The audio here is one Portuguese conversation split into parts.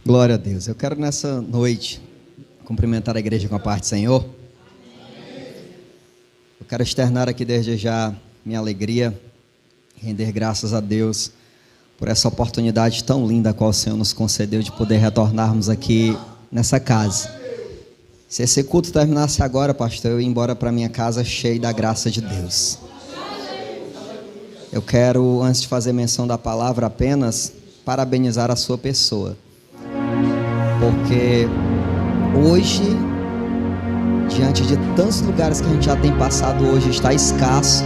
Glória a Deus. Eu quero nessa noite cumprimentar a igreja com a paz do Senhor. Eu quero externar aqui desde já minha alegria, render graças a Deus por essa oportunidade tão linda a qual o Senhor nos concedeu de poder retornarmos aqui nessa casa. Se esse culto terminasse agora, pastor, eu ia embora para minha casa cheio da graça de Deus. Eu quero, antes de fazer menção da palavra, apenas parabenizar a sua pessoa. Porque hoje, diante de tantos lugares que a gente já tem passado, hoje está escasso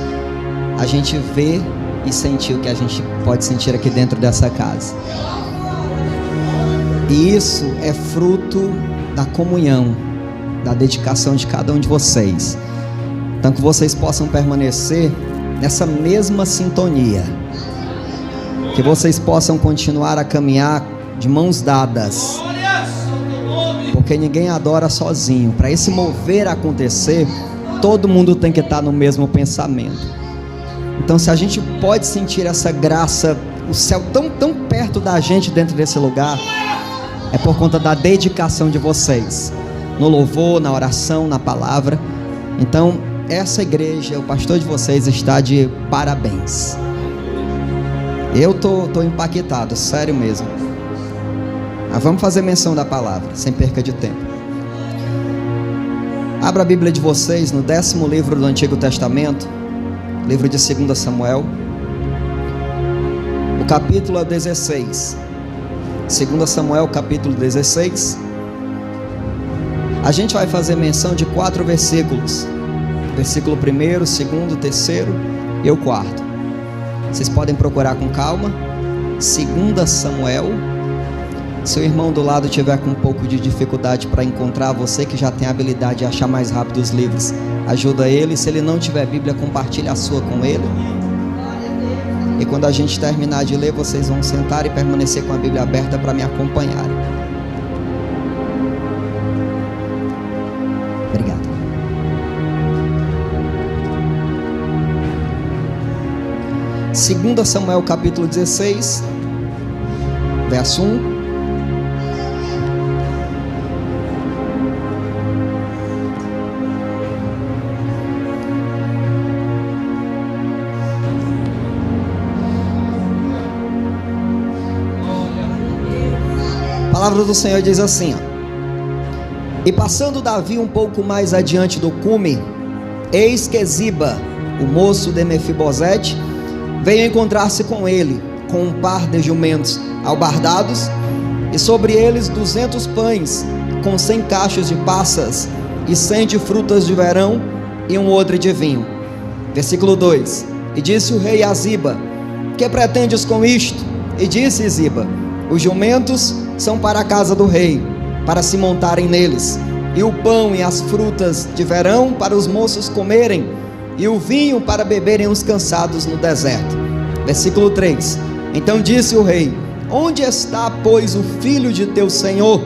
a gente ver e sentir o que a gente pode sentir aqui dentro dessa casa. E isso é fruto da comunhão, da dedicação de cada um de vocês. Então que vocês possam permanecer nessa mesma sintonia, que vocês possam continuar a caminhar de mãos dadas, porque ninguém adora sozinho. Para esse mover acontecer, todo mundo tem que estar no mesmo pensamento. Então, se a gente pode sentir essa graça, o céu tão perto da gente dentro desse lugar, é por conta da dedicação de vocês, no louvor, na oração, na palavra. Então, essa igreja, o pastor de vocês está de parabéns. Eu tô impactado, sério mesmo. Mas vamos fazer menção da palavra, sem perca de tempo. Abra a Bíblia de vocês no 10º livro do Antigo Testamento, livro de 2 Samuel, o capítulo 16. 2 Samuel, capítulo 16. A gente vai fazer menção de 4 versículos. Versículo 1º, 2º, 3º e o 4º. Vocês podem procurar com calma. 2 Samuel. Se o irmão do lado tiver com um pouco de dificuldade para encontrar, você que já tem a habilidade de achar mais rápido os livros, ajuda ele. Se ele não tiver Bíblia, compartilha a sua com ele. E quando a gente terminar de ler, vocês vão sentar e permanecer com a Bíblia aberta para me acompanhar. Obrigado. Segunda Samuel capítulo 16, verso 1. A palavra do Senhor diz assim, ó: E passando Davi um pouco mais adiante do cume, eis que Ziba, o moço de Mefibosete, veio encontrar-se com ele, com um par de jumentos albardados, e sobre eles 200 pães, com 100 cachos de passas, e 100 de frutas de verão, e um odre de vinho. Versículo 2: E disse o rei a Ziba: Que pretendes com isto? E disse Ziba: Os jumentos são para a casa do rei, para se montarem neles, e o pão e as frutas de verão para os moços comerem, e o vinho para beberem os cansados no deserto. Versículo 3: Então disse o rei: Onde está, pois, o filho de teu senhor?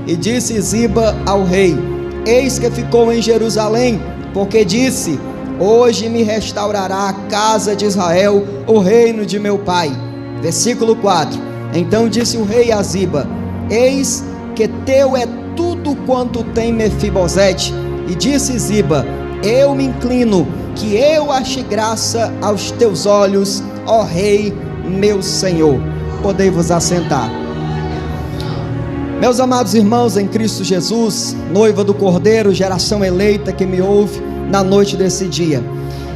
E disse Ziba ao rei: Eis que ficou em Jerusalém, porque disse: Hoje me restaurará a casa de Israel, o reino de meu pai. Versículo 4: Então disse o rei a Ziba: Eis que teu é tudo quanto tem Mefibosete. E disse Ziba: Eu me inclino, que eu ache graça aos teus olhos, ó rei, meu senhor. Podei-vos assentar. Meus amados irmãos em Cristo Jesus, noiva do Cordeiro, geração eleita que me ouve na noite desse dia,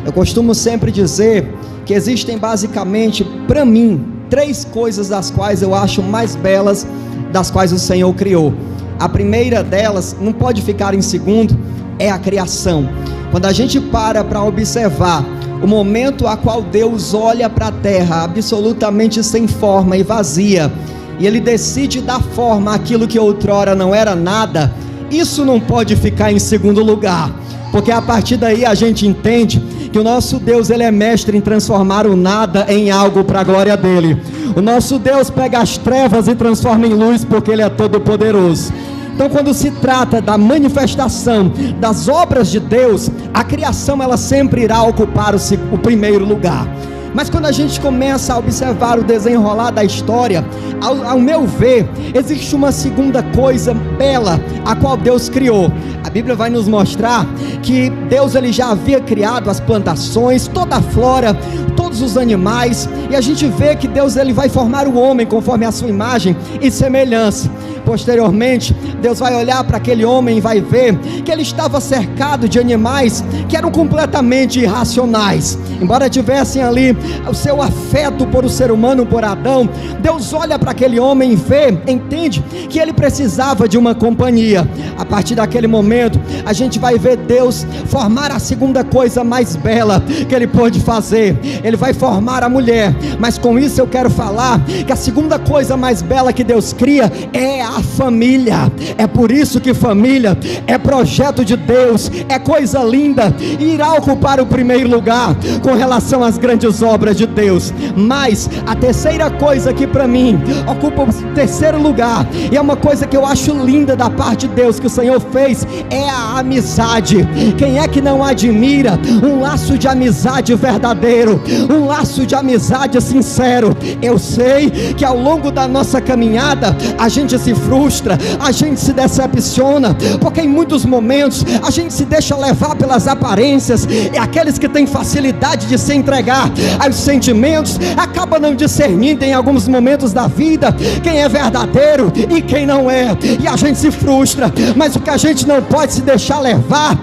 eu costumo sempre dizer que existem basicamente, para mim, 3 coisas das quais eu acho mais belas, das quais o Senhor criou. A primeira delas, não pode ficar em segundo, é a criação. Quando a gente para observar o momento a qual Deus olha para a terra absolutamente sem forma e vazia, e Ele decide dar forma àquilo que outrora não era nada, isso não pode ficar em segundo lugar, porque a partir daí a gente entende que o nosso Deus, Ele é mestre em transformar o nada em algo para a glória dEle. O nosso Deus pega as trevas e transforma em luz, porque Ele é todo poderoso. Então, quando se trata da manifestação das obras de Deus, a criação ela sempre irá ocupar o primeiro lugar. Mas quando a gente começa a observar o desenrolar da história, ao meu ver, existe uma segunda coisa bela, a qual Deus criou. A Bíblia vai nos mostrar que Deus ele já havia criado as plantações, toda a flora, todos os animais, e a gente vê que Deus ele vai formar o homem conforme a sua imagem e semelhança. Posteriormente, Deus vai olhar para aquele homem e vai ver que ele estava cercado de animais que eram completamente irracionais. Embora tivessem ali o seu afeto por o ser humano, por Adão, Deus olha para aquele homem e vê, entende que ele precisava de uma companhia. A partir daquele momento, a gente vai ver Deus formar a segunda coisa mais bela que ele pôde fazer. Ele vai formar a mulher, mas com isso eu quero falar que a segunda coisa mais bela que Deus cria é a família. É por isso que família é projeto de Deus, é coisa linda, e irá ocupar o primeiro lugar com relação às grandes obras de Deus. Mas a terceira coisa que para mim ocupa o terceiro lugar, e é uma coisa que eu acho linda da parte de Deus que o Senhor fez, é a amizade. Quem é que não admira um laço de amizade verdadeiro, um laço de amizade sincero? Eu sei que ao longo da nossa caminhada a gente se frustra, a gente se decepciona, porque em muitos momentos a gente se deixa levar pelas aparências, e aqueles que têm facilidade de se entregar aos sentimentos acabam não discernindo em alguns momentos da vida quem é verdadeiro e quem não é, e a gente se frustra. Mas o que a gente não pode se deixar levar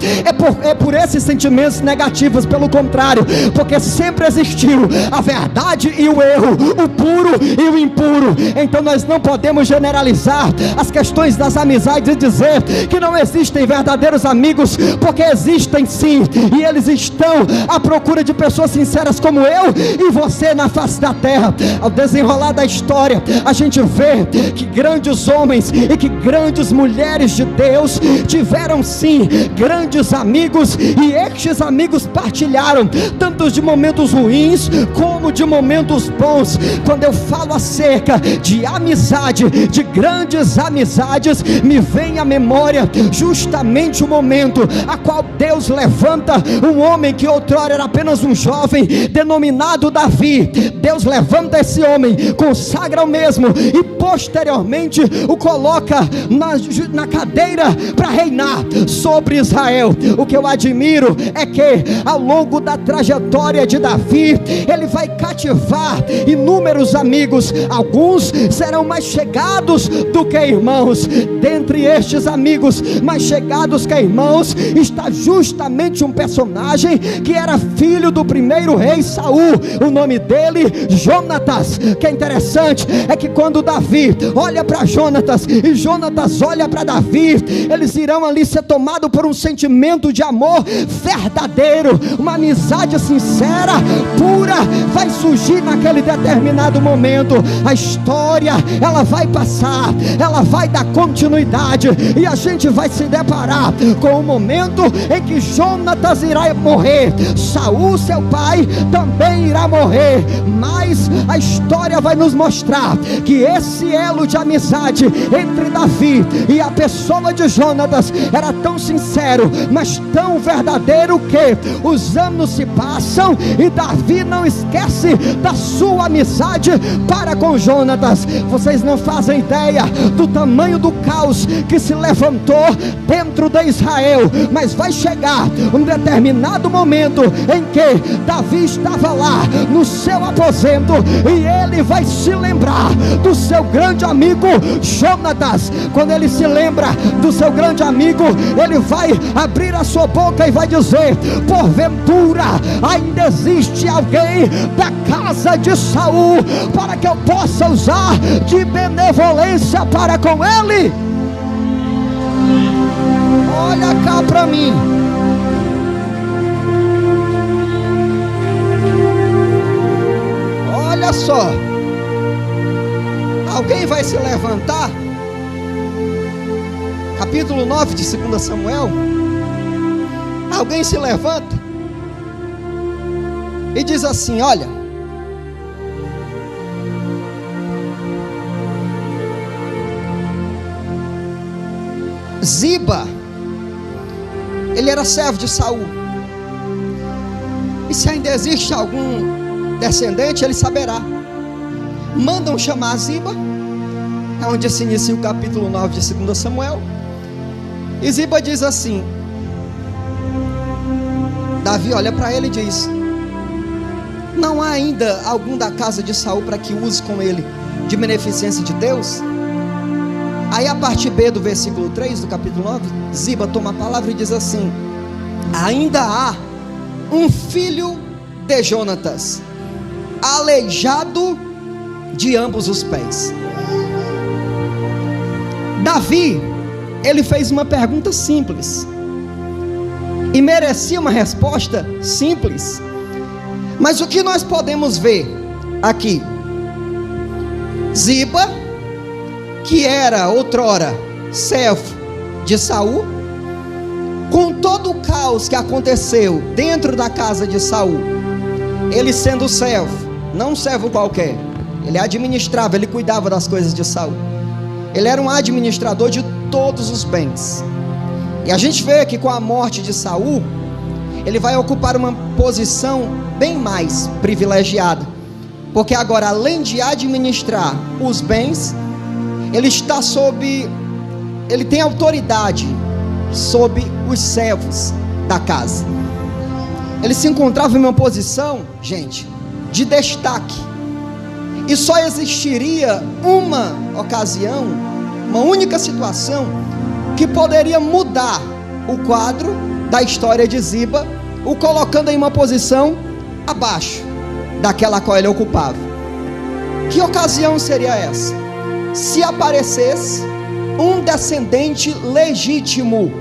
é por esses sentimentos negativos. Pelo contrário, porque sempre existiu a verdade e o erro, o puro e o impuro. Então nós não podemos generalizar as questões das amizades e dizer que não existem verdadeiros amigos, porque existem sim, e eles estão à procura de pessoas sinceras como eu e você na face da terra. Ao desenrolar da história, a gente vê que grandes homens e que grandes mulheres de Deus tiveram sim grandes amigos, e estes amigos partilharam tanto de momentos ruins como de momentos bons. Quando eu falo acerca de amizade, de grandes amizades, me vem à memória justamente o momento a qual Deus levanta um homem que outrora era apenas um jovem, denominado Davi. Deus levanta esse homem, consagra o mesmo e posteriormente o coloca na cadeira para reinar sobre Israel. O que eu admiro é que ao longo da trajetória de Davi, ele vai cativar inúmeros amigos. Alguns serão mais chegados do que irmãos. Dentre estes amigos mais chegados que irmãos está justamente um personagem que era filho do primeiro rei Saul, o nome dele Jonatas. O que é interessante é que quando Davi olha para Jonatas e Jonatas olha para Davi, eles irão ali ser tomados por um sentimento de amor verdadeiro, uma amizade sincera, pura, vai surgir naquele determinado momento. A história ela vai passar, ela vai dar continuidade, e a gente vai se deparar com o momento em que Jonatas irá morrer, Saul seu pai também irá morrer, mas a história vai nos mostrar que esse elo de amizade entre Davi e a pessoa de Jonatas era tão sincero, mas tão verdadeiro, que os anos se passam e Davi não esquece da sua amizade para com Jonatas. Vocês não fazem ideia do tamanho do caos que se levantou dentro de Israel, mas vai chegar um determinado momento em que Davi estava lá no seu aposento e ele vai se lembrar do seu grande amigo Jonatas. Quando ele se lembra do seu grande amigo, ele vai abrir a sua boca e vai dizer: porventura ainda existe alguém da casa de Saul para que eu possa usar de benevolência para com ele? Olha cá para mim. Olha só. Alguém vai se levantar? Capítulo 9 de 2 Samuel. Alguém se levanta e diz assim: olha, Ziba, ele era servo de Saul, e se ainda existe algum descendente, ele saberá. Mandam chamar Ziba, é onde se inicia o capítulo 9 de 2 Samuel. E Ziba diz assim: Davi olha para ele e diz: não há ainda algum da casa de Saul para que use com ele de beneficência de Deus? Aí a parte B do versículo 3 do capítulo 9, Ziba toma a palavra e diz assim: ainda há um filho de Jonatas, aleijado de ambos os pés. Davi, ele fez uma pergunta simples e merecia uma resposta simples. Mas o que nós podemos ver aqui? Ziba, que era outrora servo de Saul, com todo o caos que aconteceu dentro da casa de Saul, ele sendo servo, não um servo qualquer, ele administrava, ele cuidava das coisas de Saul, ele era um administrador de todos os bens. E a gente vê que com a morte de Saul, ele vai ocupar uma posição bem mais privilegiada, porque agora, além de administrar os bens, ele tem autoridade sobre os servos da casa. Ele se encontrava em uma posição, gente, de destaque, e só existiria uma ocasião, uma única situação, que poderia mudar o quadro da história de Ziba, o colocando em uma posição abaixo daquela qual ele ocupava. Que ocasião seria essa? Se aparecesse um descendente legítimo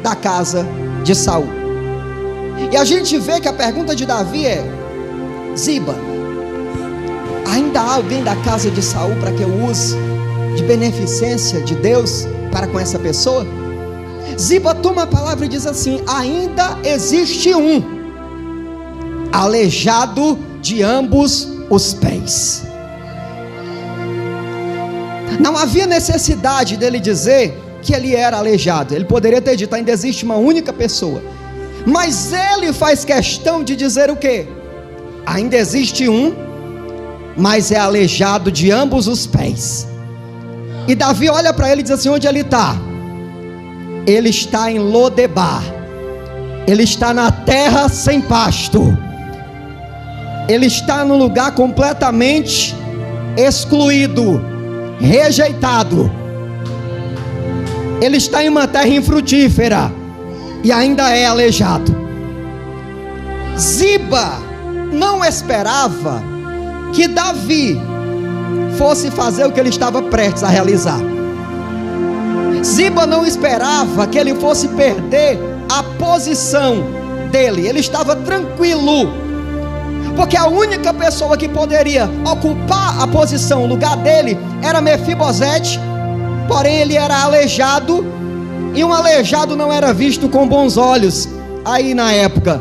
da casa de Saul. E a gente vê que a pergunta de Davi é: Ziba, ainda há alguém da casa de Saul para que eu use de beneficência de Deus para com essa pessoa? Ziba toma a palavra e diz assim: ainda existe um aleijado de ambos os pés. Não havia necessidade dele dizer que ele era aleijado. Ele poderia ter dito: ainda existe uma única pessoa. Mas ele faz questão de dizer o quê? Ainda existe um, mas é aleijado de ambos os pés. E Davi olha para ele e diz assim: onde ele está? Ele está em Lodebar. Ele está na terra sem pasto. Ele está num lugar completamente excluído, rejeitado. Ele está em uma terra infrutífera e ainda é aleijado. Ziba não esperava que Davi fosse fazer o que ele estava prestes a realizar. Ziba não esperava que ele fosse perder a posição dele. Ele estava tranquilo, porque a única pessoa que poderia ocupar a posição, o lugar dele, era Mefibosete. Porém ele era aleijado, e um aleijado não era visto com bons olhos aí na época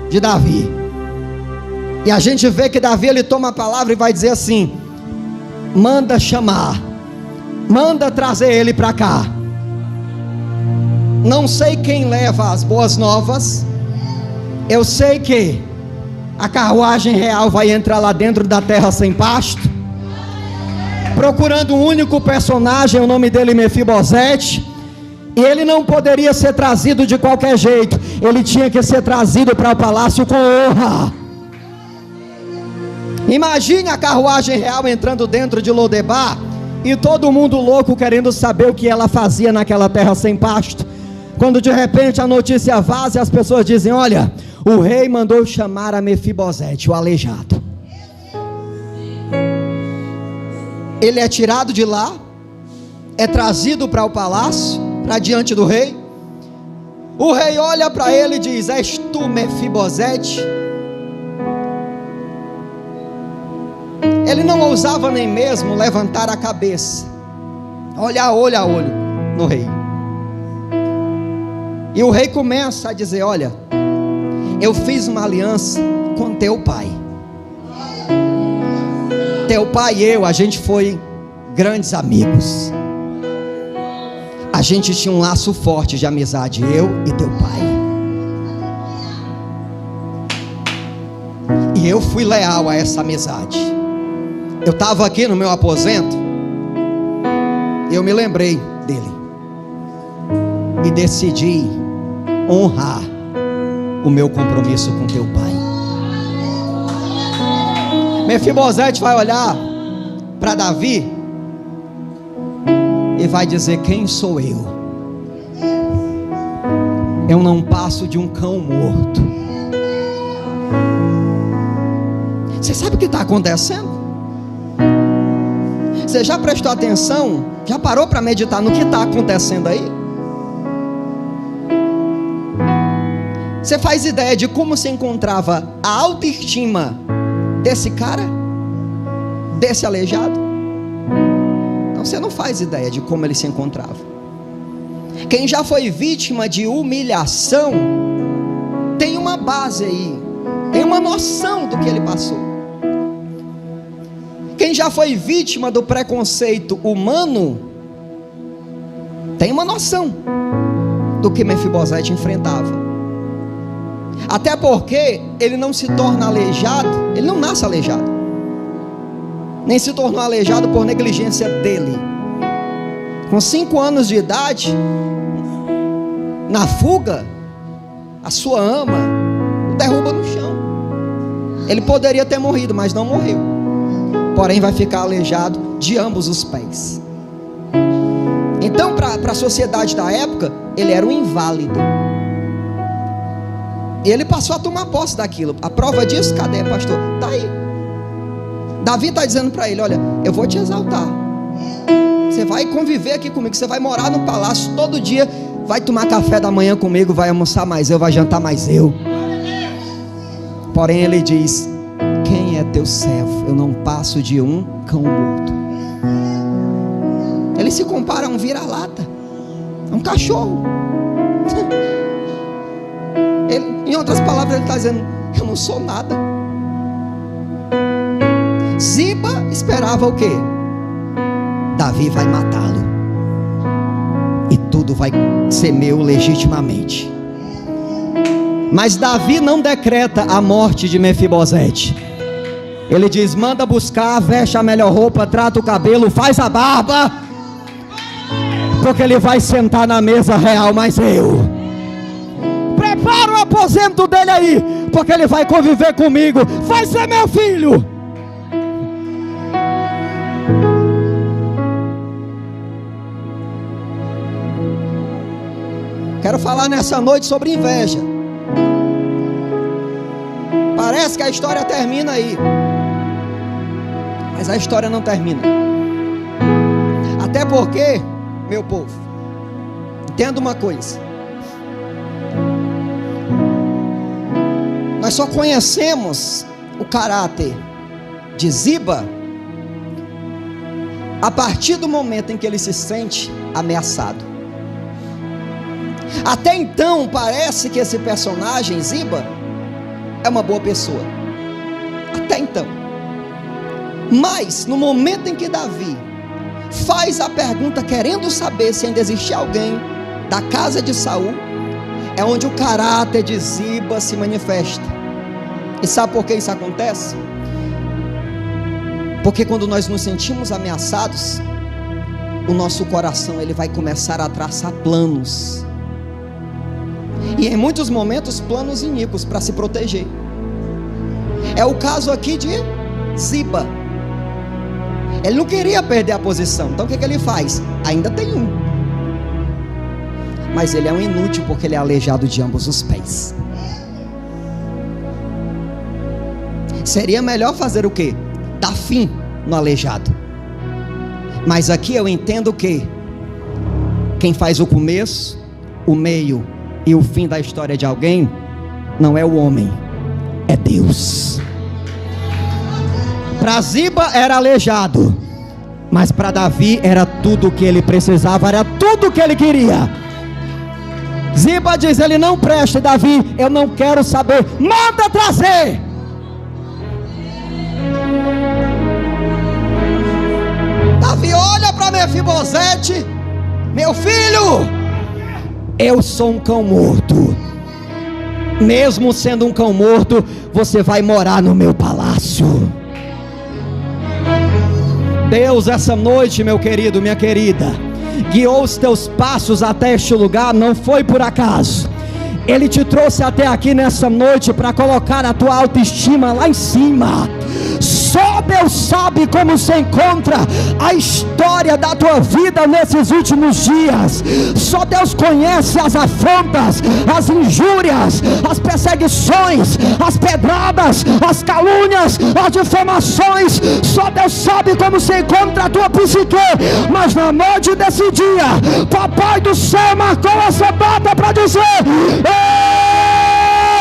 de Davi. E a gente vê que Davi, ele toma a palavra e vai dizer assim: manda chamar, manda trazer ele para cá. Não sei quem leva as boas novas, eu sei que a carruagem real vai entrar lá dentro da terra sem pasto, procurando um único personagem, o nome dele Mefibosete. E ele não poderia ser trazido de qualquer jeito, ele tinha que ser trazido para o palácio com honra. Imagine a carruagem real entrando dentro de Lodebar, e todo mundo louco querendo saber o que ela fazia naquela terra sem pasto. Quando de repente a notícia vaza e as pessoas dizem: olha, o rei mandou chamar a Mefibosete, o aleijado. Ele é tirado de lá, é trazido para o palácio, para diante do rei. O rei olha para ele e diz: és tu Mefibosete? Ele não ousava nem mesmo levantar a cabeça, olhar olho a olho no rei. E o rei começa a dizer: olha, eu fiz uma aliança com teu pai. Teu pai e eu, a gente foi grandes amigos. A gente tinha um laço forte de amizade, eu e teu pai. E eu fui leal a essa amizade. Eu estava aqui no meu aposento, eu me lembrei dele e decidi honrar o meu compromisso com teu pai. Mefibosete vai olhar para Davi e vai dizer: quem sou eu? Eu não passo de um cão morto. Você sabe o que está acontecendo? Você já prestou atenção? Já parou para meditar no que está acontecendo aí? Você faz ideia de como se encontrava a autoestima desse cara? Desse aleijado? Então você não faz ideia de como ele se encontrava. Quem já foi vítima de humilhação tem uma base aí, tem uma noção do que ele passou. Quem já foi vítima do preconceito humano tem uma noção do que Mefibosete enfrentava. Até porque ele não se torna aleijado, ele não nasce aleijado, nem se tornou aleijado por negligência dele. Com 5 anos de idade, na fuga, a sua ama o derruba no chão. Ele poderia ter morrido, mas não morreu. Porém vai ficar aleijado de ambos os pés. Então para a sociedade da época, ele era um inválido. E ele passou a tomar posse daquilo. A prova disso, cadê, pastor? Está aí. Davi está dizendo para ele: olha, eu vou te exaltar. Você vai conviver aqui comigo. Você vai morar no palácio todo dia. Vai tomar café da manhã comigo. Vai almoçar mais eu, vai jantar mais eu. Porém ele diz: quem é teu servo? Eu não passo de um cão morto. Ele se compara a um vira-lata, a um cachorro. Em outras palavras, ele está dizendo: eu não sou nada. Ziba esperava o quê? Davi vai matá-lo e tudo vai ser meu legitimamente. Mas Davi não decreta a morte de Mefibosete. Ele diz: manda buscar, veste a melhor roupa, trata o cabelo, faz a barba, porque ele vai sentar na mesa real, mas eu prepara o aposento dele aí, porque ele vai conviver comigo, vai ser meu filho. Quero falar nessa noite sobre inveja. Parece que a história termina aí, mas a história não termina. Até porque, meu povo, entenda uma coisa: nós só conhecemos o caráter de Ziba a partir do momento em que ele se sente ameaçado. Até então parece que esse personagem Ziba é uma boa pessoa. Até então. Mas no momento em que Davi faz a pergunta querendo saber se ainda existe alguém da casa de Saul, é onde o caráter de Ziba se manifesta. E sabe por que isso acontece? Porque quando nós nos sentimos ameaçados, o nosso coração ele vai começar a traçar planos. E em muitos momentos planos iníquos para se proteger. É o caso aqui de Ziba. Ele não queria perder a posição. Então o que ele faz? Ainda tem um. Mas ele é um inútil porque ele é aleijado de ambos os pés. Seria melhor fazer o quê? Dar fim no aleijado. Mas aqui eu entendo que quem faz o começo, o meio e o fim da história de alguém não é o homem, é Deus. Para Ziba era aleijado, mas para Davi era tudo o que ele precisava, era tudo o que ele queria. Ziba diz: ele não presta. Davi: eu não quero saber, manda trazer. Davi olha para Mefibosete: meu filho, eu sou um cão morto. Mesmo sendo um cão morto, você vai morar no meu palácio. Deus, essa noite, meu querido, minha querida, guiou os teus passos até este lugar, não foi por acaso. Ele te trouxe até aqui nessa noite para colocar a tua autoestima lá em cima. Só Deus sabe como se encontra a história da tua vida nesses últimos dias. Só Deus conhece as afrontas, as injúrias, as perseguições, as pedradas, as calúnias, as difamações. Só Deus sabe como se encontra a tua psique. Mas na noite desse dia, Papai do céu marcou essa data para dizer: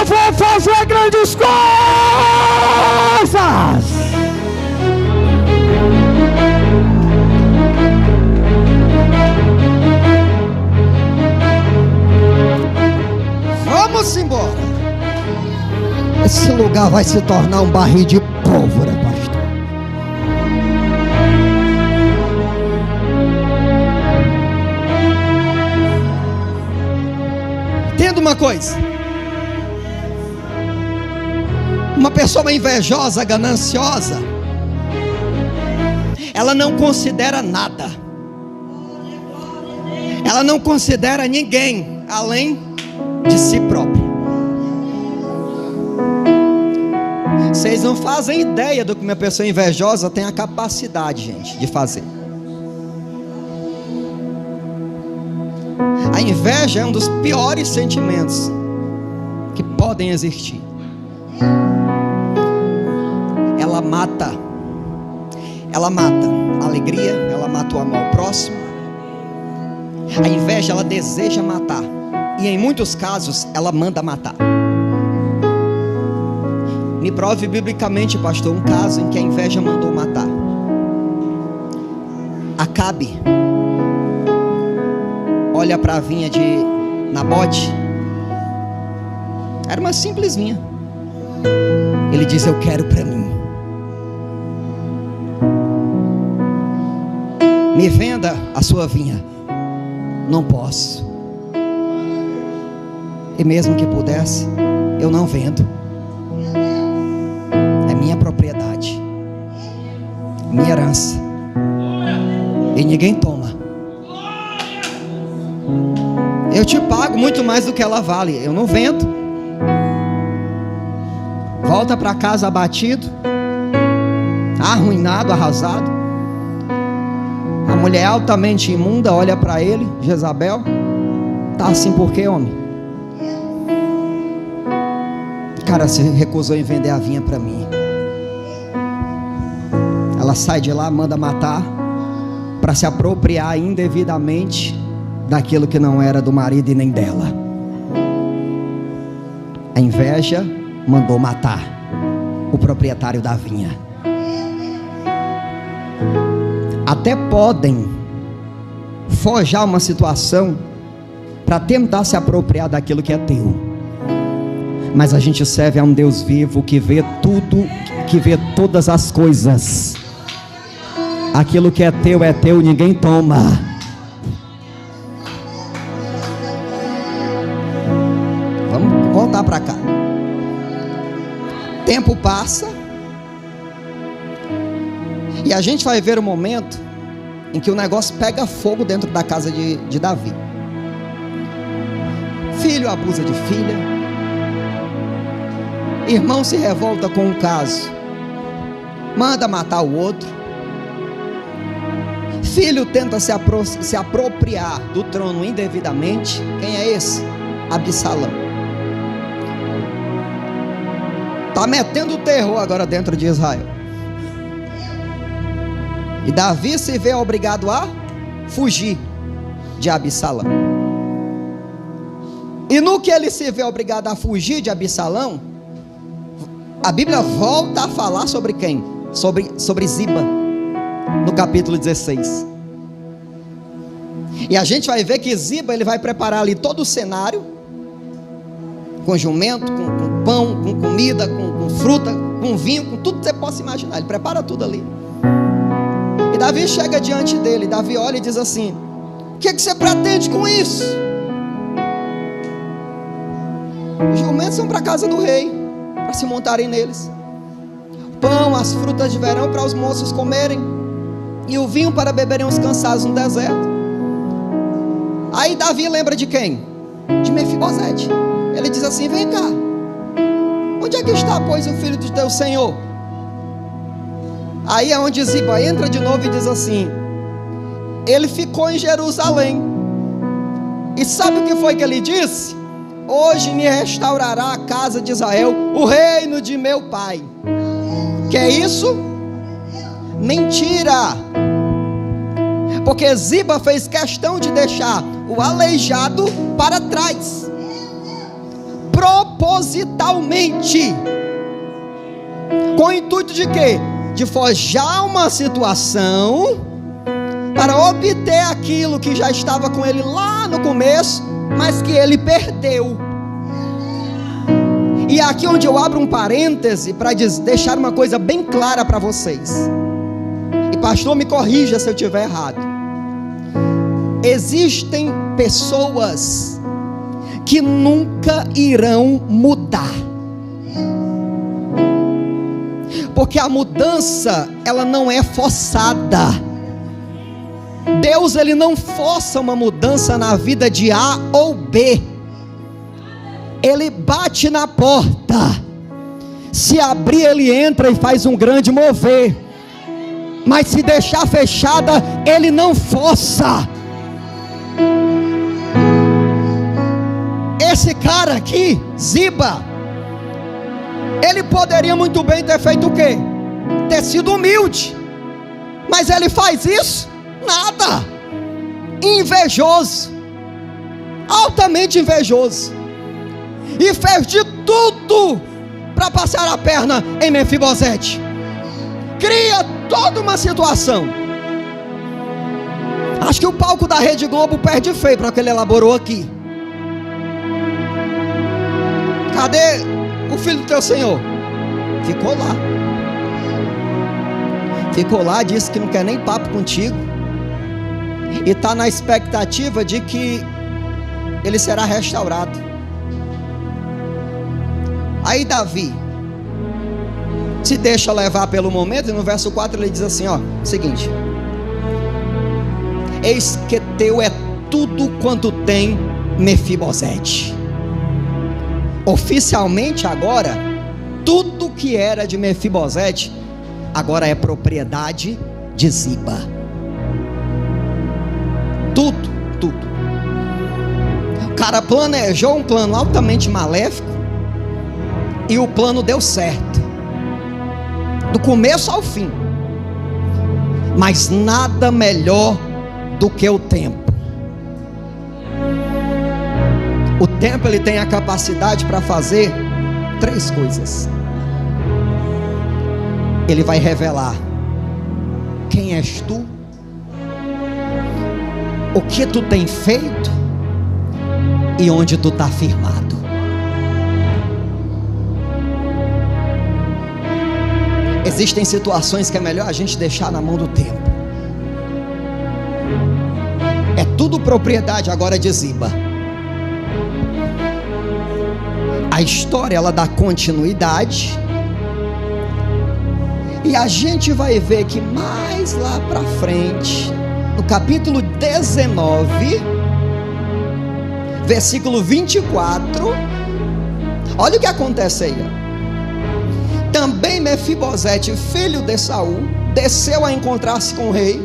eu vou fazer grandes coisas. Vamos embora. Esse lugar vai se tornar um barril de pólvora, pastor. Entenda uma coisa: uma pessoa invejosa, gananciosa, ela não considera nada, ela não considera ninguém além de si próprio. Vocês não fazem ideia do que uma pessoa invejosa tem a capacidade, gente, de fazer. A inveja é um dos piores sentimentos que podem existir. Ela mata a alegria, ela mata o amor ao próximo. A inveja, ela deseja matar, e em muitos casos ela manda matar. Me prove biblicamente, pastor, um caso em que a inveja mandou matar. Acabe olha para a vinha de Nabote. Era uma simples vinha. Ele diz: eu quero para mim. Me venda a sua vinha. Não posso. E mesmo que pudesse, eu não vendo. É minha propriedade, minha herança, e ninguém toma. Eu te pago muito mais do que ela vale. Eu não vendo. Volta para casa abatido, arruinado, arrasado. A mulher altamente imunda olha para ele, Jezabel. Tá assim por quê, homem? O cara se recusou em vender a vinha para mim. Ela sai de lá, manda matar, para se apropriar indevidamente daquilo que não era do marido e nem dela. A inveja mandou matar o proprietário da vinha. Até podem forjar uma situação para tentar se apropriar daquilo que é teu, mas a gente serve a um Deus vivo que vê tudo, que vê todas as coisas. Aquilo que é teu, ninguém toma. Vamos voltar para cá. Tempo passa e a gente vai ver o momento em que o negócio pega fogo dentro da casa de Davi. Filho abusa de filha, irmão se revolta com um caso, manda matar o outro. Filho tenta se apropriar do trono indevidamente. Quem é esse? Absalão. Está metendo o terror agora dentro de Israel. E Davi se vê obrigado a fugir de Absalão. E no que ele se vê obrigado a fugir de Absalão, a Bíblia volta a falar sobre quem? Sobre Ziba, no capítulo 16. E a gente vai ver que Ziba, ele vai preparar ali todo o cenário, com jumento, com pão, com comida, com fruta, com vinho, com tudo que você possa imaginar. Ele prepara tudo ali. E Davi chega diante dele. Davi olha e diz assim: o que você pretende com isso? Os jumentos são para a casa do rei, para se montarem neles. Pão, as frutas de verão para os moços comerem, e o vinho para beberem os cansados no deserto. Aí Davi lembra de quem? De Mefibosete. Ele diz assim: vem cá, onde é que está, pois, o filho do teu senhor? Aí é onde Ziba entra de novo e diz assim: ele ficou em Jerusalém. E sabe o que foi que ele disse? Hoje me restaurará a casa de Israel, o reino de meu pai. Que é isso? Mentira! Porque Ziba fez questão de deixar o aleijado para trás, propositalmente, com o intuito de quê? De forjar uma situação para obter aquilo que já estava com ele lá no começo, mas que ele perdeu. E aqui onde eu abro um parêntese para deixar uma coisa bem clara para vocês, e pastor, me corrija se eu estiver errado. Existem pessoas que nunca irão mudar, porque a mudança, ela não é forçada. Deus, ele não força uma mudança na vida de A ou B. Ele bate na porta, se abrir ele entra e faz um grande mover, mas se deixar fechada, ele não força. Esse cara aqui, Ziba, ele poderia muito bem ter feito o quê? Ter sido humilde, mas ele faz isso? Nada. Invejoso, altamente invejoso, e fez de tudo para passar a perna em Mefibosete. Cria toda uma situação. Acho que o palco da Rede Globo perde feio para o que ele elaborou aqui. Cadê o filho do teu senhor? Ficou lá. Ficou lá, disse que não quer nem papo contigo, e está na expectativa de que ele será restaurado. Aí Davi se deixa levar pelo momento, e no verso 4 ele diz assim, ó, seguinte: eis que teu é tudo quanto tem Mefibosete. Oficialmente agora, tudo que era de Mefibosete agora é propriedade de Ziba. Tudo. O cara planejou um plano altamente maléfico, e o plano deu certo, do começo ao fim. Mas nada melhor do que o tempo. O tempo, ele tem a capacidade para fazer 3 coisas. Ele vai revelar quem és tu, o que tu tem feito e onde tu está firmado. Existem situações que é melhor a gente deixar na mão do tempo. É tudo propriedade agora de Ziba. A história, ela dá continuidade, e a gente vai ver que mais lá para frente, no capítulo 19, versículo 24, olha o que acontece aí. Também Mefibosete, filho de Saul, desceu a encontrar-se com o rei,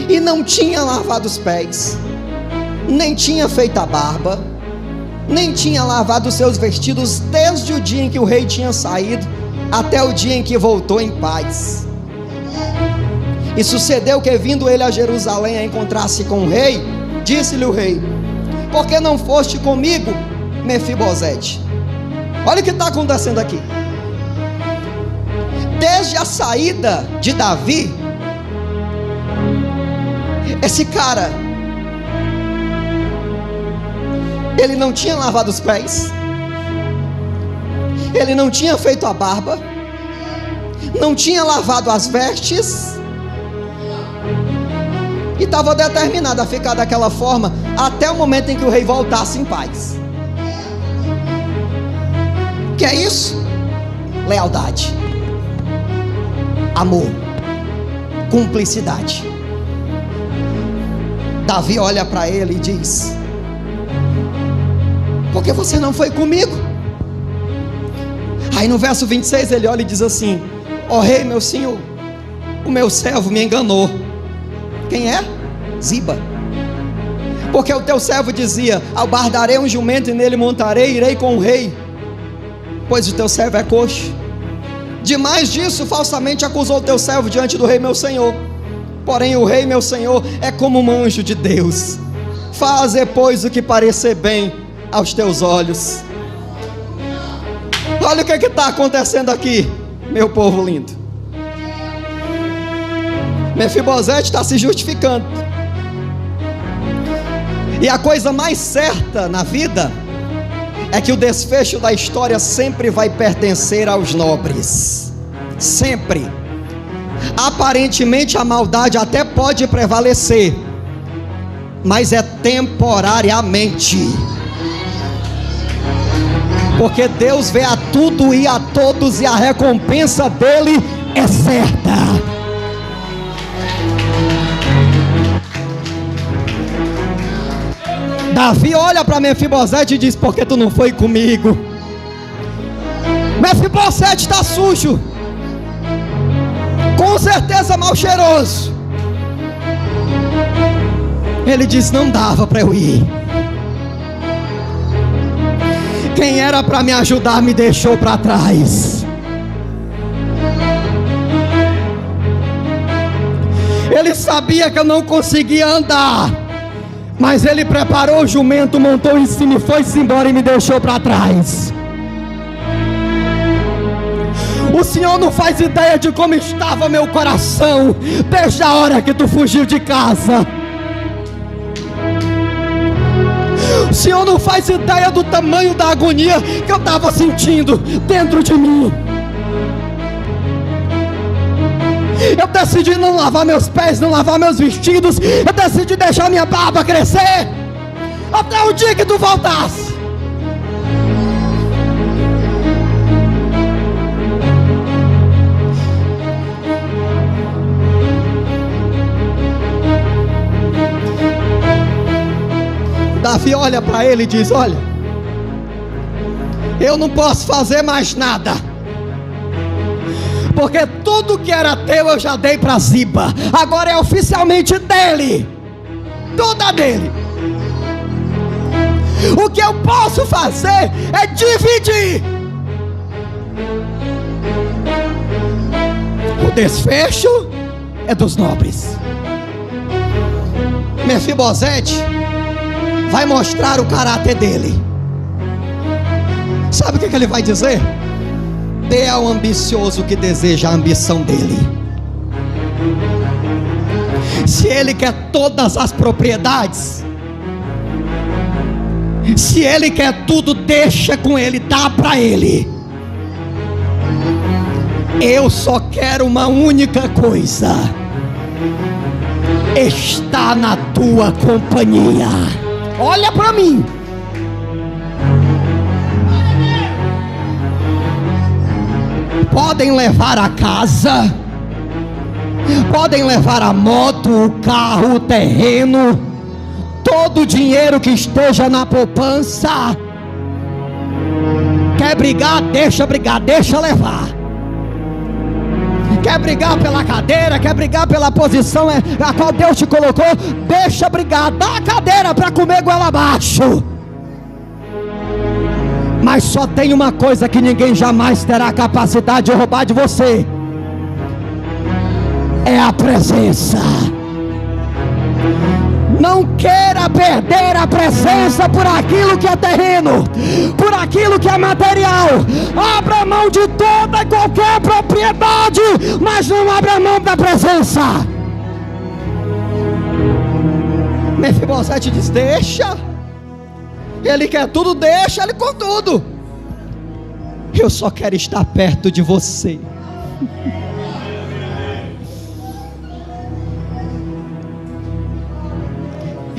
e não tinha lavado os pés, nem tinha feito a barba, nem tinha lavado os seus vestidos, desde o dia em que o rei tinha saído, até o dia em que voltou em paz. E sucedeu que, vindo ele a Jerusalém a encontrar-se com o rei, disse-lhe o rei: por que não foste comigo, Mefibosete? Olha o que está acontecendo aqui. Desde a saída de Davi, esse cara, ele não tinha lavado os pés, ele não tinha feito a barba, não tinha lavado as vestes, e estava determinado a ficar daquela forma até o momento em que o rei voltasse em paz. Que é isso? Lealdade, amor, cumplicidade. Davi olha para ele e diz: por que você não foi comigo? Aí no verso 26 ele olha e diz assim: ó rei, meu senhor, o meu servo me enganou. Quem é? Ziba. Porque o teu servo dizia: albardarei um jumento e nele montarei, irei com o rei, pois o teu servo é coxo. Demais disso, falsamente acusou o teu servo diante do rei meu senhor. Porém o rei meu senhor é como um anjo de Deus. Faze, pois, o que parecer bem aos teus olhos. Olha o que está acontecendo aqui, meu povo lindo. Mefibosete está se justificando. E a coisa mais certa na vida é que o desfecho da história sempre vai pertencer aos nobres. Sempre. Aparentemente a maldade até pode prevalecer, mas é temporariamente. Porque Deus vê a tudo e a todos, e a recompensa dele é certa. Davi olha para Mefibosete e diz: por que tu não foi comigo? Mefibosete está sujo, com certeza mal cheiroso. Ele diz: não dava para eu ir. Quem era para me ajudar me deixou para trás. Ele sabia que eu não conseguia andar, mas ele preparou o jumento, montou em cima e foi-se embora e me deixou para trás. O Senhor não faz ideia de como estava meu coração desde a hora que tu fugiu de casa. O Senhor não faz ideia do tamanho da agonia que eu estava sentindo dentro de mim. Eu decidi não lavar meus pés, não lavar meus vestidos. Eu decidi deixar minha barba crescer até o dia que tu voltasse. Davi olha para ele e diz: olha, eu não posso fazer mais nada, porque tudo que era teu eu já dei para Ziba. Agora é oficialmente dele, tudo é dele. O que eu posso fazer é dividir. O desfecho é dos nobres. Mefibosete vai mostrar o caráter dele. Sabe o que ele vai dizer? Dê ao ambicioso que deseja a ambição dele. Se ele quer todas as propriedades, se ele quer tudo, deixa com ele, dá para ele. Eu só quero uma única coisa: estar na tua companhia. Olha para mim. Podem levar a casa, podem levar a moto, o carro, o terreno, todo o dinheiro que esteja na poupança. Quer brigar? Deixa brigar, deixa levar. Quer brigar pela cadeira, quer brigar pela posição a qual Deus te colocou? Deixa brigar, dá a cadeira para comer goela abaixo. Mas só tem uma coisa que ninguém jamais terá capacidade de roubar de você: é a presença. Não queira perder a presença por aquilo que é terreno, por aquilo que é material. Abra mão de toda e qualquer propriedade, mas não abra mão da presença. Mefibosete diz: deixa. Ele quer tudo, deixa ele com tudo. Eu só quero estar perto de você.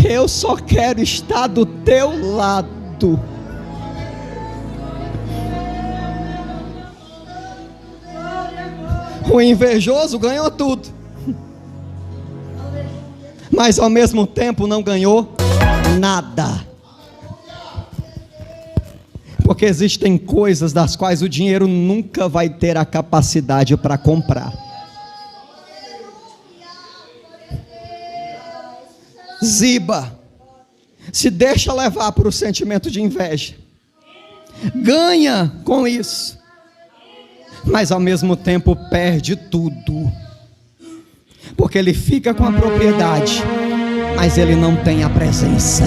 Eu só quero estar do teu lado. O invejoso ganhou tudo, mas ao mesmo tempo não ganhou nada. Porque existem coisas das quais o dinheiro nunca vai ter a capacidade para comprar. Ziba se deixa levar por o sentimento de inveja, ganha com isso, mas ao mesmo tempo perde tudo, porque ele fica com a propriedade, mas ele não tem a presença,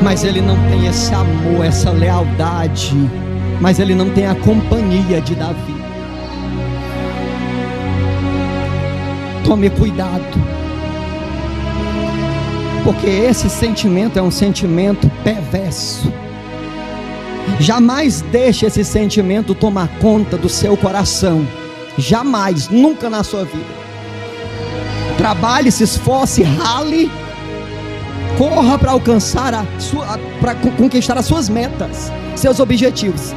mas ele não tem esse amor, essa lealdade, mas ele não tem a companhia de Davi. Tome cuidado, porque esse sentimento é um sentimento perverso. Jamais deixe esse sentimento tomar conta do seu coração. Jamais, nunca na sua vida. Trabalhe, se esforce, rale, corra para alcançar para conquistar as suas metas, seus objetivos.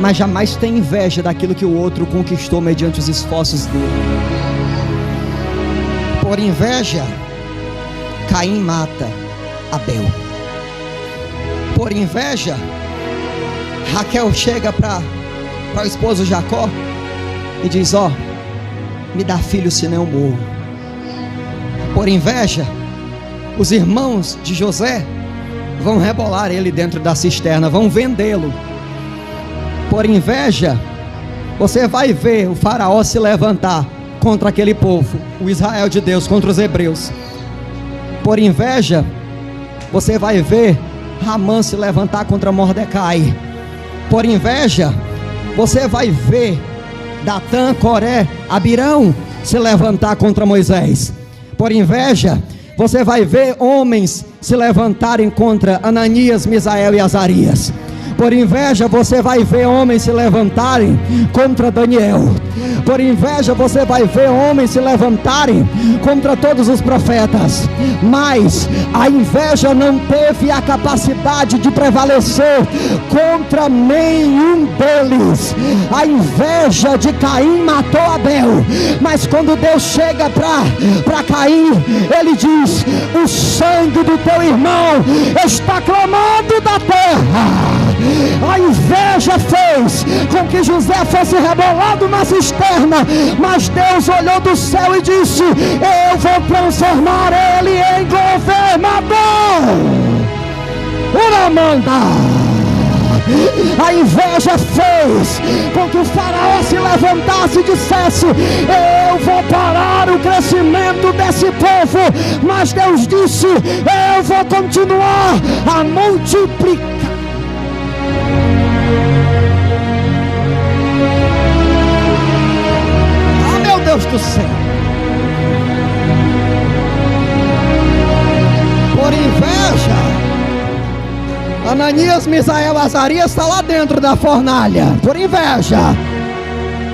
Mas jamais tenha inveja daquilo que o outro conquistou mediante os esforços dele. Por inveja, Caim mata Abel. Por inveja, Raquel chega para o esposo Jacó e diz: ó, me dá filho, senão eu morro. Por inveja, os irmãos de José vão rebolar ele dentro da cisterna, vão vendê-lo. Por inveja, você vai ver o faraó se levantar contra aquele povo, o Israel de Deus, contra os hebreus. Por inveja, você vai ver Ramã se levantar contra Mordecai. Por inveja, você vai ver Datã, Coré, Abirão se levantar contra Moisés. Por inveja, você vai ver homens se levantarem contra Ananias, Misael e Azarias. Por inveja, você vai ver homens se levantarem contra Daniel. Por inveja, você vai ver homens se levantarem contra todos os profetas. Mas a inveja não teve a capacidade de prevalecer contra nenhum deles. A inveja de Caim matou Abel, mas quando Deus chega para Caim, ele diz: o sangue do teu irmão está clamando da terra. A inveja fez com que José fosse rebolado na cisterna, mas Deus olhou do céu e disse: eu vou transformar ele em governador. Uramanda. A inveja fez com que o faraó se levantasse e dissesse: eu vou parar o crescimento desse povo. Mas Deus disse: eu vou continuar a multiplicar. Deus do céu. Por inveja, Ananias, Misael, Azarias está lá dentro da fornalha, por inveja.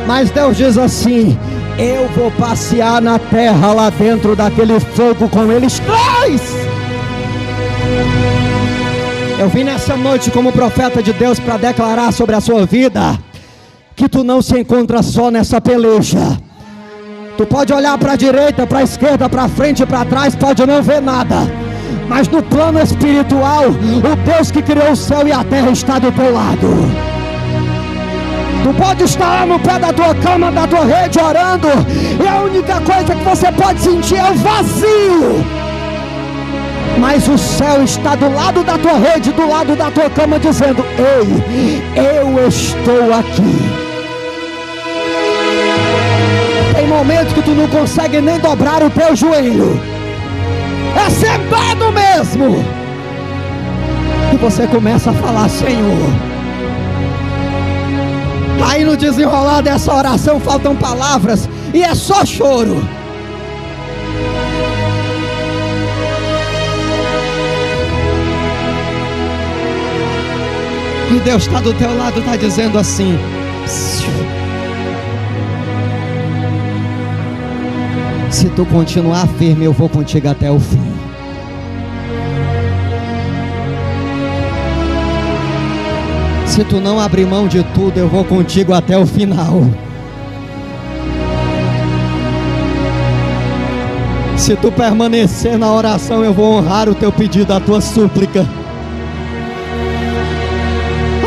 Mas Deus diz assim: eu vou passear na terra lá dentro daquele fogo com eles três. Eu vim nessa noite como profeta de Deus para declarar sobre a sua vida que tu não se encontra só nessa peleja. Tu pode olhar para a direita, para a esquerda, para frente e para trás, pode não ver nada, mas no plano espiritual, o Deus que criou o céu e a terra está do teu lado. Tu pode estar lá no pé da tua cama, da tua rede, orando, e a única coisa que você pode sentir é o vazio, mas o céu está do lado da tua rede, do lado da tua cama, dizendo: ei, eu estou aqui. Tem momentos que tu não consegue nem dobrar o teu joelho, é sentado mesmo, e você começa a falar: Senhor. Aí no desenrolar dessa oração faltam palavras e é só choro. E Deus está do teu lado, está dizendo assim: se tu continuar firme, eu vou contigo até o fim. Se tu não abrir mão de tudo, eu vou contigo até o final. Se tu permanecer na oração, eu vou honrar o teu pedido, a tua súplica.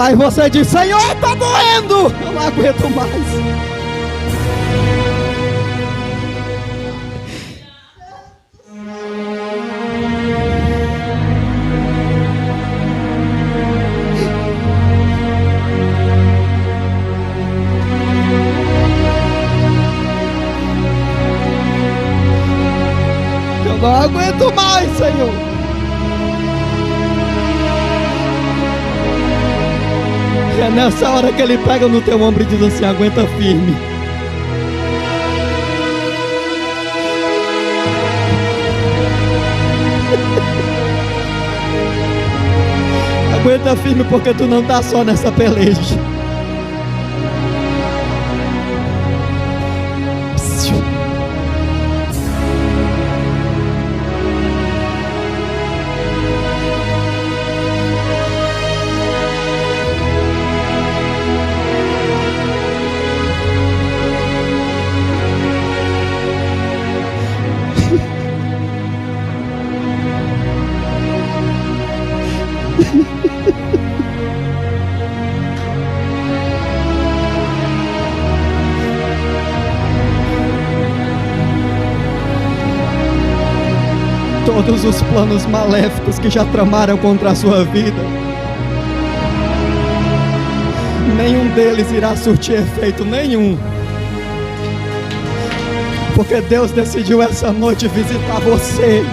Aí você diz: Senhor, está doendo, eu não aguento mais. Eu não aguento mais, Senhor. E é nessa hora que Ele pega no teu ombro e diz assim: aguenta firme. Aguenta firme, porque tu não está só nessa peleja. Todos os planos maléficos que já tramaram contra a sua vida, nenhum deles irá surtir efeito nenhum, porque Deus decidiu essa noite visitar você.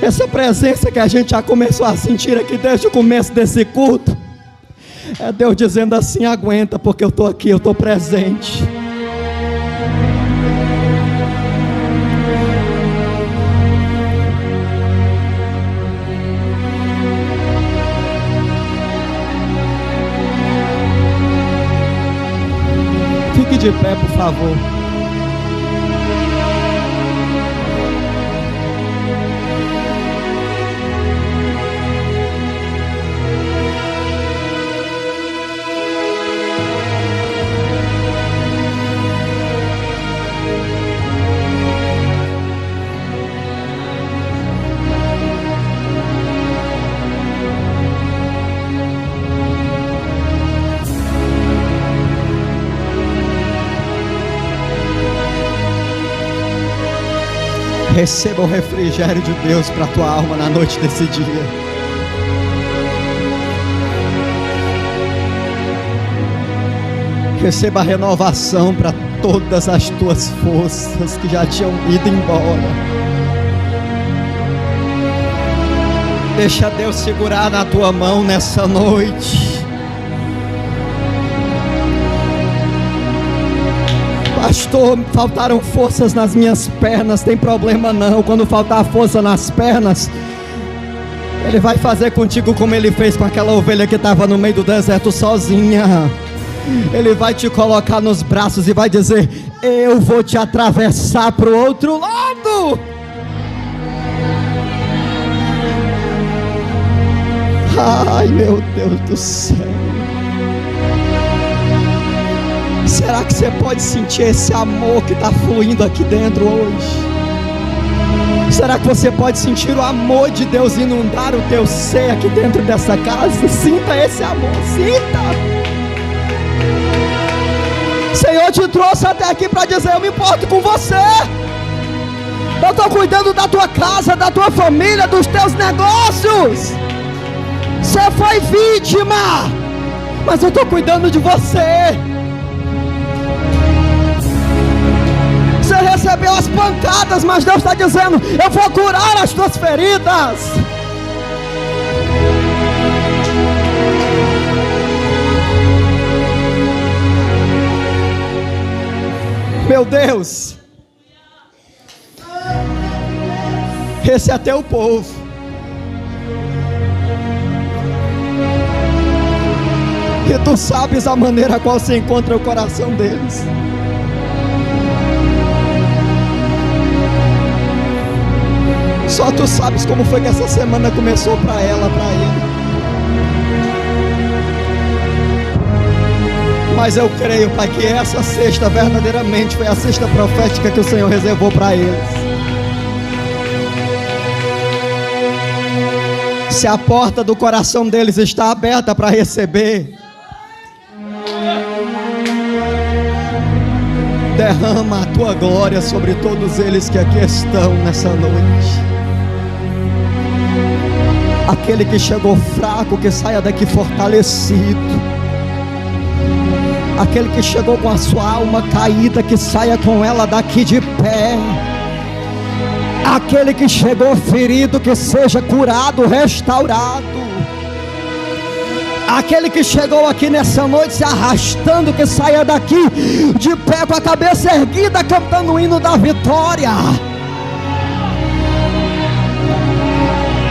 Essa presença que a gente já começou a sentir aqui desde o começo desse culto, é Deus dizendo assim: aguenta, porque eu estou aqui, eu estou presente. Fique de pé, por favor. Receba o refrigério de Deus para a tua alma na noite desse dia. Receba a renovação para todas as tuas forças que já tinham ido embora. Deixa Deus segurar na tua mão nessa noite. Pastor, faltaram forças nas minhas pernas. Tem problema não, quando faltar força nas pernas, Ele vai fazer contigo como Ele fez com aquela ovelha que estava no meio do deserto sozinha. Ele vai te colocar nos braços e vai dizer: eu vou te atravessar para o outro lado. Ai, meu Deus do céu. Será que você pode sentir esse amor que está fluindo aqui dentro hoje? Será que você pode sentir o amor de Deus inundar o teu ser aqui dentro dessa casa? Sinta esse amor, sinta. O Senhor te trouxe até aqui para dizer: eu me importo com você. Eu estou cuidando da tua casa, da tua família, dos teus negócios. Você foi vítima, mas eu estou cuidando de você. Você recebeu as pancadas, mas Deus está dizendo: eu vou curar as tuas feridas. Meu Deus, esse é teu povo. E tu sabes a maneira a qual se encontra o coração deles. Só tu sabes como foi que essa semana começou para ela, para ele. Mas eu creio, Pai, que essa cesta verdadeiramente foi a cesta profética que o Senhor reservou para eles. Se a porta do coração deles está aberta para receber, derrama a tua glória sobre todos eles que aqui estão nessa noite. Aquele que chegou fraco, que saia daqui fortalecido. Aquele que chegou com a sua alma caída, que saia com ela daqui de pé. Aquele que chegou ferido, que seja curado, restaurado. Aquele que chegou aqui nessa noite se arrastando, que saia daqui de pé com a cabeça erguida, cantando o hino da vitória.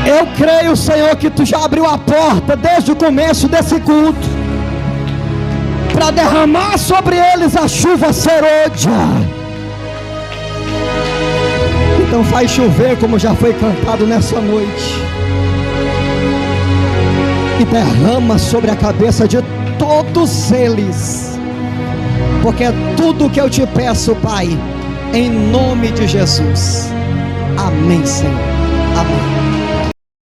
Eu creio, Senhor, que Tu já abriu a porta desde o começo desse culto, para derramar sobre eles a chuva serôdia. Então faz chover, como já foi cantado nessa noite, e derrama sobre a cabeça de todos eles, porque é tudo que eu te peço, Pai, em nome de Jesus. Amém, Senhor. Amém.